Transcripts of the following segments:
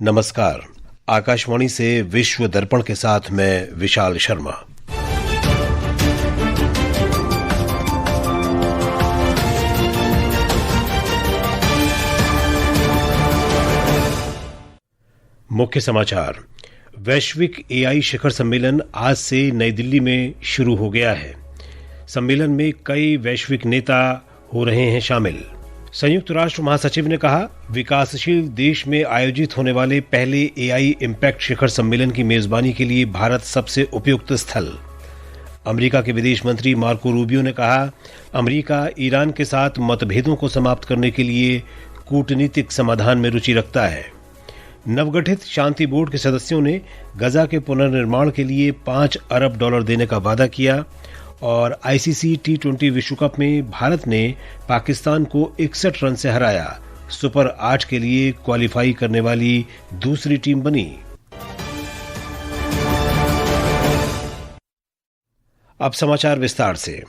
नमस्कार। आकाशवाणी से विश्व दर्पण के साथ मैं विशाल शर्मा। मुख्य समाचार। वैश्विक एआई शिखर सम्मेलन आज से नई दिल्ली में शुरू हो गया है। सम्मेलन में कई वैश्विक नेता हो रहे हैं शामिल। संयुक्त राष्ट्र महासचिव ने कहा, विकासशील देश में आयोजित होने वाले पहले एआई इम्पैक्ट शिखर सम्मेलन की मेजबानी के लिए भारत सबसे उपयुक्त स्थल। अमेरिका के विदेश मंत्री मार्को रूबियो ने कहा, अमेरिका ईरान के साथ मतभेदों को समाप्त करने के लिए कूटनीतिक समाधान में रुचि रखता है। नवगठित शांति बोर्ड के सदस्यों ने गजा के पुनर्निर्माण के लिए $5 अरब देने का वादा किया। और आईसीसी T20 विश्व कप में भारत ने पाकिस्तान को 61 रन से हराया। सुपर 8 के लिए क्वालिफाई करने वाली दूसरी टीम बनी। अब समाचार विस्तार से।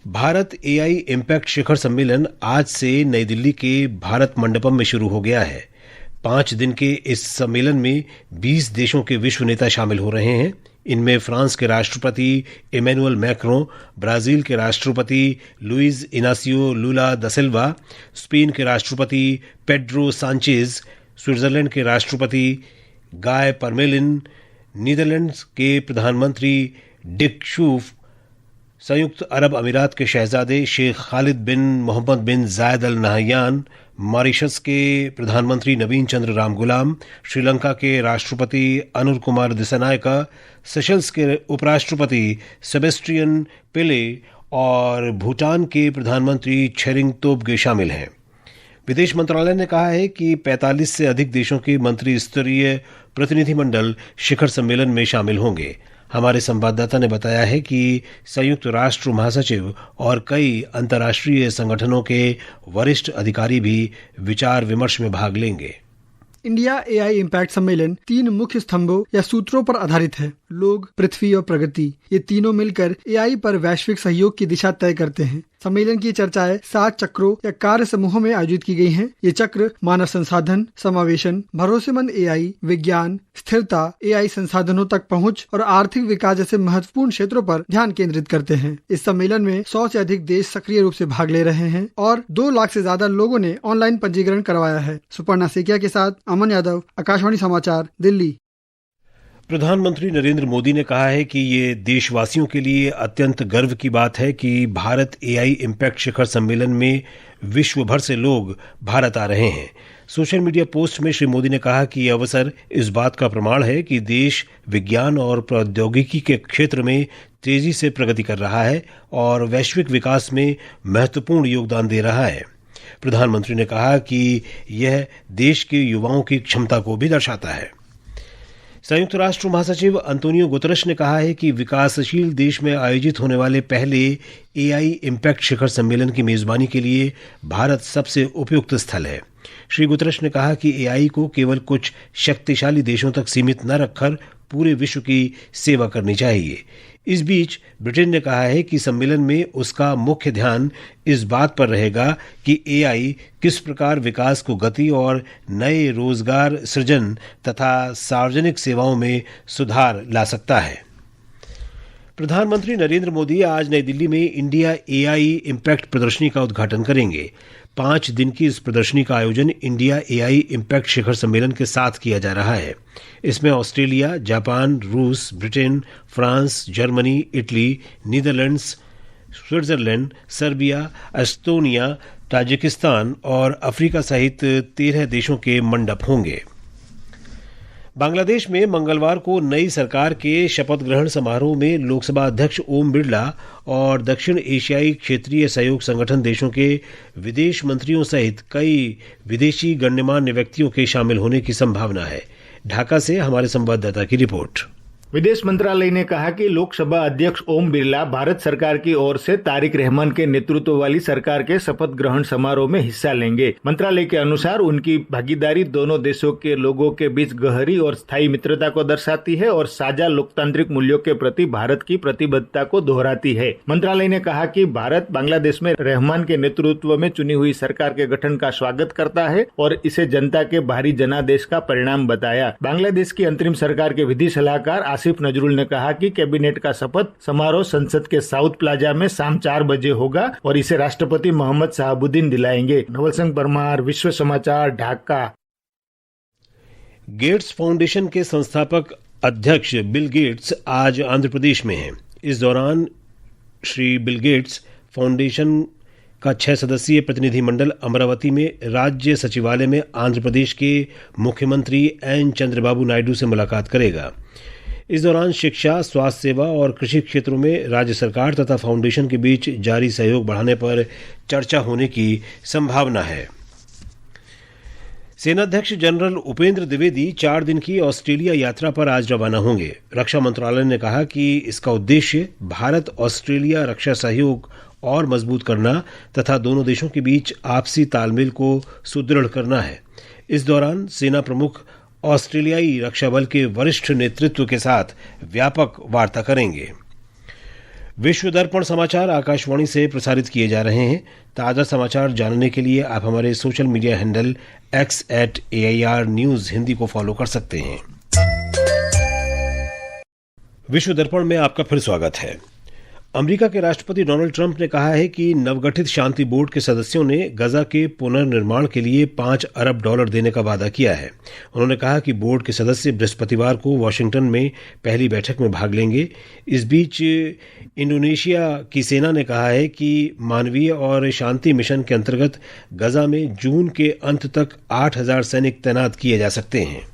भारत एआई इम्पैक्ट शिखर सम्मेलन आज से नई दिल्ली के भारत मंडपम में शुरू हो गया है। 5 दिन के इस सम्मेलन में 20 देशों के विश्व नेता शामिल हो रहे हैं। इनमें फ्रांस के राष्ट्रपति इमैनुअल मैक्रों, ब्राजील के राष्ट्रपति लुइस इनासियो लुला दा सिल्वा, स्पेन के राष्ट्रपति पेड्रो सांचेज, स्विट्जरलैंड के राष्ट्रपति गाय परमेलिन, नीदरलैंड्स के प्रधानमंत्री डिक शूफ, संयुक्त अरब अमीरात के शहजादे शेख खालिद बिन मोहम्मद बिन जायद अल नहयान, मॉरिशस के प्रधानमंत्री नवीन चंद्र रामगुलाम, श्रीलंका के राष्ट्रपति अनुर कुमार दिसानायका, सेशल्स के उपराष्ट्रपति सेबेस्टियन पिले और भूटान के प्रधानमंत्री छेरिंग तोब्गे शामिल हैं। विदेश मंत्रालय ने कहा है कि 45 से अधिक देशों के मंत्री स्तरीय प्रतिनिधिमंडल शिखर सम्मेलन में शामिल होंगे। हमारे संवाददाता ने बताया है कि संयुक्त राष्ट्र महासचिव और कई अंतर्राष्ट्रीय संगठनों के वरिष्ठ अधिकारी भी विचार विमर्श में भाग लेंगे। इंडिया एआई इम्पैक्ट सम्मेलन 3 मुख्य स्तंभों या सूत्रों पर आधारित है। लोग, पृथ्वी और प्रगति, ये तीनों मिलकर एआई पर वैश्विक सहयोग की दिशा तय करते हैं। सम्मेलन की चर्चाएं 7 चक्रों या कार्य समूहों में आयोजित की गई हैं। ये चक्र मानव संसाधन, समावेशन, भरोसेमंद एआई, विज्ञान, स्थिरता, एआई संसाधनों तक पहुंच और आर्थिक विकास जैसे महत्वपूर्ण क्षेत्रों पर ध्यान केंद्रित करते हैं। इस सम्मेलन में 100 से अधिक देश सक्रिय रूप से भाग ले रहे हैं और 2 लाख से ज्यादा लोगों ने ऑनलाइन पंजीकरण करवाया है। सुपर्णा सेकिया के साथ अमन यादव, आकाशवाणी समाचार, दिल्ली। प्रधानमंत्री नरेंद्र मोदी ने कहा है कि ये देशवासियों के लिए अत्यंत गर्व की बात है कि भारत एआई इम्पैक्ट शिखर सम्मेलन में विश्व भर से लोग भारत आ रहे हैं। सोशल मीडिया पोस्ट में श्री मोदी ने कहा कि ये अवसर इस बात का प्रमाण है कि देश विज्ञान और प्रौद्योगिकी के क्षेत्र में तेजी से प्रगति कर रहा है और वैश्विक विकास में महत्वपूर्ण योगदान दे रहा है। प्रधानमंत्री ने कहा कि यह देश के युवाओं की क्षमता को भी दर्शाता है। संयुक्त राष्ट्र महासचिव अंतोनियो गुतरश ने कहा है कि विकासशील देश में आयोजित होने वाले पहले एआई इम्पैक्ट शिखर सम्मेलन की मेजबानी के लिए भारत सबसे उपयुक्त स्थल है। श्री गुतरश ने कहा कि एआई को केवल कुछ शक्तिशाली देशों तक सीमित न रखकर पूरे विश्व की सेवा करनी चाहिए। इस बीच ब्रिटेन ने कहा है कि सम्मेलन में उसका मुख्य ध्यान इस बात पर रहेगा कि एआई किस प्रकार विकास को गति और नए रोजगार सृजन तथा सार्वजनिक सेवाओं में सुधार ला सकता है। प्रधानमंत्री नरेंद्र मोदी आज नई दिल्ली में इंडिया एआई इम्पैक्ट प्रदर्शनी का उद्घाटन करेंगे। 5 दिन की इस प्रदर्शनी का आयोजन इंडिया एआई इम्पैक्ट शिखर सम्मेलन के साथ किया जा रहा है। इसमें ऑस्ट्रेलिया, जापान, रूस, Britain, France, Germany, Italy, Netherlands, Switzerland, Serbia, Estonia, Tajikistan और अफ्रीका सहित 13 देशों के मंडप होंगे। बांग्लादेश में मंगलवार को नई सरकार के शपथ ग्रहण समारोह में लोकसभा अध्यक्ष ओम बिरला और दक्षिण एशियाई क्षेत्रीय सहयोग संगठन देशों के विदेश मंत्रियों सहित कई विदेशी गण्यमान्य व्यक्तियों के शामिल होने की संभावना है। ढाका से हमारे संवाददाता की रिपोर्ट। विदेश मंत्रालय ने कहा कि लोकसभा अध्यक्ष ओम बिरला भारत सरकार की ओर से तारिक रहमान के नेतृत्व वाली सरकार के शपथ ग्रहण समारोह में हिस्सा लेंगे। मंत्रालय के अनुसार उनकी भागीदारी दोनों देशों के लोगों के बीच गहरी और स्थायी मित्रता को दर्शाती है और साझा लोकतांत्रिक मूल्यों के प्रति भारत की प्रतिबद्धता को दोहराती है। मंत्रालय ने कहा कि भारत बांग्लादेश में रहमान के नेतृत्व में चुनी हुई सरकार के गठन का स्वागत करता है और इसे जनता के भारी जनादेश का परिणाम बताया। बांग्लादेश की अंतरिम सरकार के विधि सलाहकार आसिफ नजरुल ने कहा कि कैबिनेट का शपथ समारोह संसद के साउथ प्लाजा में शाम 4 बजे होगा और इसे राष्ट्रपति मोहम्मद शहाबुद्दीन दिलाएंगे। नवल सिंह परमार, विश्व समाचार, ढाका। गेट्स फाउंडेशन के संस्थापक अध्यक्ष बिल गेट्स आज आंध्र प्रदेश में हैं। इस दौरान श्री बिल गेट्स फाउंडेशन का 6 सदस्यीय प्रतिनिधिमंडल अमरावती में राज्य सचिवालय में आंध्र प्रदेश के मुख्यमंत्री एन चंद्रबाबू नायडू से मुलाकात करेगा। इस दौरान शिक्षा, स्वास्थ्य सेवा और कृषि क्षेत्रों में राज्य सरकार तथा फाउंडेशन के बीच जारी सहयोग बढ़ाने पर चर्चा होने की संभावना है। सेनाध्यक्ष जनरल उपेंद्र द्विवेदी 4 दिन की ऑस्ट्रेलिया यात्रा पर आज रवाना होंगे। रक्षा मंत्रालय ने कहा कि इसका उद्देश्य भारत ऑस्ट्रेलिया रक्षा सहयोग और मजबूत करना तथा दोनों देशों के बीच आपसी तालमेल को सुदृढ़ करना है। इस दौरान सेना प्रमुख ऑस्ट्रेलियाई रक्षा बल के वरिष्ठ नेतृत्व के साथ व्यापक वार्ता करेंगे। विश्व दर्पण समाचार आकाशवाणी से प्रसारित किए जा रहे हैं। ताज़ा समाचार जानने के लिए आप हमारे social media handle x@AIR News Hindi को फॉलो कर सकते हैं। विश्व दर्पण में आपका फिर स्वागत है। अमेरिका के राष्ट्रपति डोनाल्ड ट्रंप ने कहा है कि नवगठित शांति बोर्ड के सदस्यों ने गजा के पुनर्निर्माण के लिए $5 अरब देने का वादा किया है। उन्होंने कहा कि बोर्ड के सदस्य बृहस्पतिवार को वॉशिंगटन में पहली बैठक में भाग लेंगे। इस बीच इंडोनेशिया की सेना ने कहा है कि मानवीय और शांति मिशन के अंतर्गत गजा में जून के अंत तक 8,000 सैनिक तैनात किए जा सकते हैं।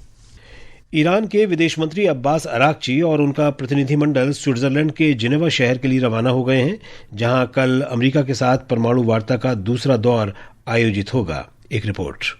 ईरान के विदेश मंत्री अब्बास अराक्ची और उनका प्रतिनिधिमंडल स्विट्जरलैंड के जिनेवा शहर के लिए रवाना हो गए हैं, जहां कल अमेरिका के साथ परमाणु वार्ता का दूसरा दौर आयोजित होगा। एक रिपोर्ट।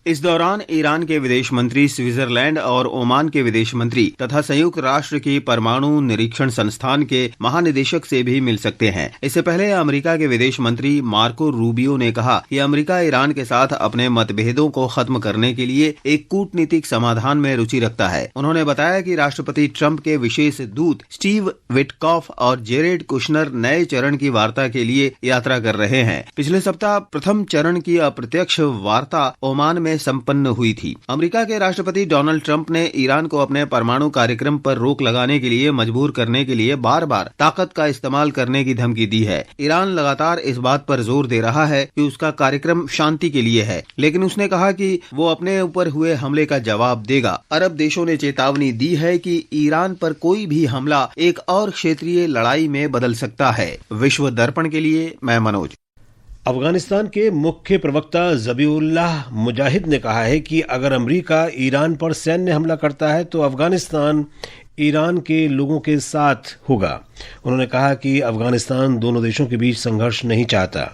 इस दौरान ईरान के विदेश मंत्री स्विट्जरलैंड और ओमान के विदेश मंत्री तथा संयुक्त राष्ट्र की परमाणु निरीक्षण संस्थान के महानिदेशक से भी मिल सकते हैं। इससे पहले अमेरिका के विदेश मंत्री मार्को रूबियो ने कहा कि अमेरिका ईरान के साथ अपने मतभेदों को खत्म करने के लिए एक कूटनीतिक समाधान में रुचि रखता है। उन्होंने बताया कि राष्ट्रपति ट्रंप के विशेष दूत स्टीव विटकॉफ और जेरेड कुशनर नए चरण की वार्ता के लिए यात्रा कर रहे हैं। पिछले सप्ताह प्रथम चरण की अप्रत्यक्ष वार्ता ओमान में संपन्न हुई थी। अमेरिका के राष्ट्रपति डोनाल्ड ट्रंप ने ईरान को अपने परमाणु कार्यक्रम पर रोक लगाने के लिए मजबूर करने के लिए बार बार ताकत का इस्तेमाल करने की धमकी दी है। ईरान लगातार इस बात पर जोर दे रहा है कि उसका कार्यक्रम शांति के लिए है, लेकिन उसने कहा कि वो अपने ऊपर हुए हमले का जवाब देगा। अरब देशों ने चेतावनी दी है कि ईरान पर कोई भी हमला एक और क्षेत्रीय लड़ाई में बदल सकता है। विश्व दर्पण के लिए मैं मनोज। अफगानिस्तान के मुख्य प्रवक्ता ज़बीउल्लाह मुजाहिद ने कहा है कि अगर अमेरिका ईरान पर सैन्य हमला करता है तो अफगानिस्तान ईरान के लोगों के साथ होगा। उन्होंने कहा कि अफगानिस्तान दोनों देशों के बीच संघर्ष नहीं चाहता।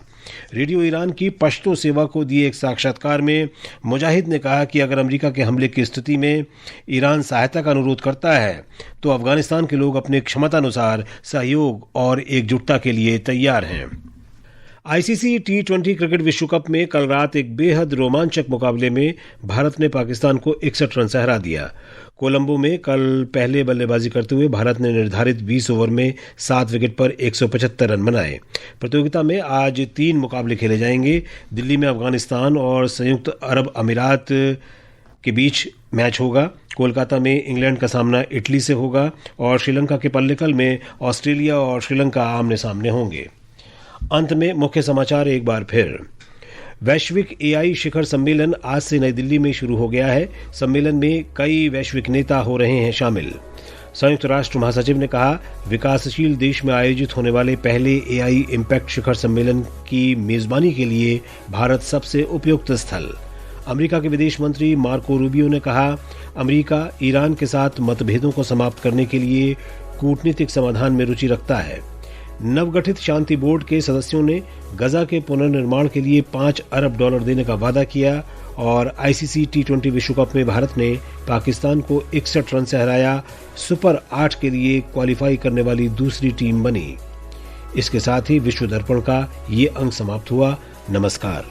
रेडियो ईरान की पश्तो सेवा को दिए एक साक्षात्कार में मुजाहिद ने कहा कि अगर अमेरिका के हमले की स्थिति में ईरान सहायता का अनुरोध करता है तो अफगानिस्तान के लोग अपनी क्षमतानुसार सहयोग और एकजुटता के लिए तैयार हैं। आईसीसी T20 क्रिकेट विश्व कप में कल रात एक बेहद रोमांचक मुकाबले में भारत ने पाकिस्तान को 61 रन से हरा दिया। कोलंबो में कल पहले बल्लेबाजी करते हुए भारत ने निर्धारित 20 ओवर में 7 विकेट पर 175 रन बनाए। प्रतियोगिता में आज 3 मुकाबले खेले जाएंगे। दिल्ली में अफगानिस्तान और संयुक्त अरब अमीरात के बीच मैच होगा। कोलकाता में इंग्लैंड का सामना इटली से होगा और श्रीलंका के पल्लिकल में ऑस्ट्रेलिया और श्रीलंका आमने सामने होंगे। अंत में मुख्य समाचार एक बार फिर। वैश्विक एआई शिखर सम्मेलन आज से नई दिल्ली में शुरू हो गया है। सम्मेलन में कई वैश्विक नेता हो रहे हैं शामिल। संयुक्त राष्ट्र महासचिव ने कहा, विकासशील देश में आयोजित होने वाले पहले एआई इम्पैक्ट शिखर सम्मेलन की मेजबानी के लिए भारत सबसे उपयुक्त स्थल। अमेरिका के विदेश मंत्री मार्को रूबियो ने कहा, अमेरिका ईरान के साथ मतभेदों को समाप्त करने के लिए कूटनीतिक समाधान में रुचि रखता है। नवगठित शांति बोर्ड के सदस्यों ने गजा के पुनर्निर्माण के लिए $5 अरब देने का वादा किया और आईसीसी T20 विश्व कप में भारत ने पाकिस्तान को 61 रन से हराया सुपर 8 के लिए क्वालिफाई करने वाली दूसरी टीम बनी। इसके साथ ही विश्व दर्पण का ये अंक समाप्त हुआ। नमस्कार।